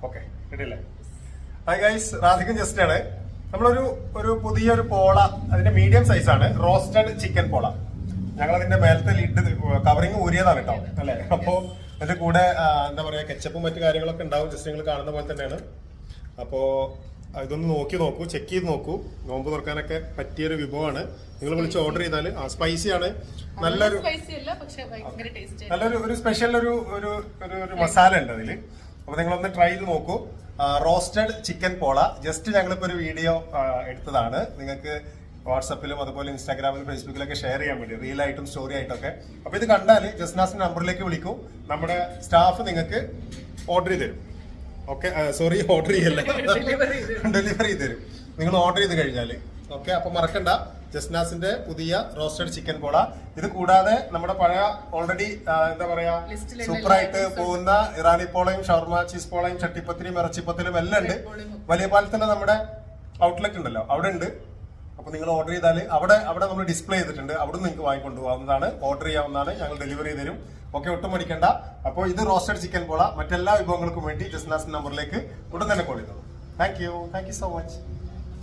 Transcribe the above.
Okay റെഡിയല്ലേ? Hi guys, റാധികൻ just ആണ്. നമ്മളൊരു പുതിയൊരു പോള, അതിന്റെ മീഡിയം സൈസ് ആണ്, റോസ്റ്റഡ് ചിക്കൻ പോള. ഞങ്ങൾ അതിന്റെ മേലത്തെ ലിഡ് കവറിങ് ഊരിയതാണ് കേട്ടോ, അല്ലെ? അപ്പോ അതിന്റെ കൂടെ എന്താ പറയാ, കെച്ചപ്പും മറ്റു കാര്യങ്ങളൊക്കെ ഉണ്ടാവും. ജസ്റ്റ് നിങ്ങൾ കാണുന്ന പോലെ തന്നെയാണ്. അപ്പോ ഇതൊന്ന് നോക്കൂ, ചെക്ക് ചെയ്ത് നോക്കൂ. നോമ്പ് തുറക്കാനൊക്കെ പറ്റിയൊരു വിഭവമാണ്. നിങ്ങൾ വിളിച്ച് ഓർഡർ ചെയ്താൽ സ്പൈസി ആണ്, നല്ലൊരു സ്പെഷ്യൽ ഒരു മസാല ഉണ്ട് അതില്. അപ്പൊ നിങ്ങളൊന്ന് ട്രൈ ചെയ്ത് നോക്കൂ. റോസ്റ്റഡ് ചിക്കൻ പോള ജസ്റ്റ് ഞങ്ങളിപ്പോ ഒരു വീഡിയോ എടുത്തതാണ്. നിങ്ങൾക്ക് വാട്സപ്പിലും അതുപോലെ ഇൻസ്റ്റാഗ്രാമിലും ഫേസ്ബുക്കിലൊക്കെ ഷെയർ ചെയ്യാൻ വേണ്ടി, റീൽ ആയിട്ടും സ്റ്റോറി ആയിട്ടൊക്കെ. അപ്പൊ ഇത് കണ്ടാൽ ജസ്നാസിന്റെ നമ്പറിലേക്ക് വിളിക്കൂ. നമ്മുടെ സ്റ്റാഫ് നിങ്ങൾക്ക് ഓർഡർ ചെയ്ത് തരും. ഓക്കെ, സോറി, ഓർഡർ ചെയ്യല്ല, ഡെലിവറി ചെയ്ത് തരും നിങ്ങൾ ഓർഡർ ചെയ്ത് കഴിഞ്ഞാല്. ഓക്കെ, അപ്പൊ മറക്കണ്ട, ജസ്നാസിന്റെ പുതിയ റോസ്റ്റഡ് ചിക്കൻ പോള. ഇത് കൂടാതെ നമ്മുടെ പഴയ ഓൾറെഡി എന്താ പറയാ, സൂപ്പറായിട്ട് പോകുന്ന ഇറാനി പോളയും ഷവർമ ചീസ് പോളയും ചട്ടിപ്പത്തിരിയും ഇറച്ചിപ്പത്തിലും എല്ലാം ഉണ്ട്. വലിയ പാലത്തിന്റെ നമ്മുടെ ഔട്ട്ലെറ്റ് ഉണ്ടല്ലോ, അവിടെ ഉണ്ട്. അപ്പൊ നിങ്ങൾ ഓർഡർ ചെയ്താൽ അവിടെ നമ്മൾ ഡിസ്പ്ലേ ചെയ്തിട്ടുണ്ട്. അവിടെ നിന്ന് നിങ്ങൾക്ക് വാങ്ങിക്കൊണ്ടു പോകാവുന്നതാണ്, ഓർഡർ ചെയ്യാവുന്നതാണ്. ഞങ്ങൾ ഡെലിവറി ചെയ്ത് തരും. ഓക്കെ, ഒട്ടും മടിക്കണ്ട. അപ്പോൾ ഇത് റോസ്റ്റഡ് ചിക്കൻ പോള മറ്റെല്ലാ വിഭവങ്ങൾക്കും വേണ്ടി ജസ്നാസ് നമ്പറിലേക്ക് ഉടൻ തന്നെ കോൾ ചെയ്തോളൂ. Thank you so much.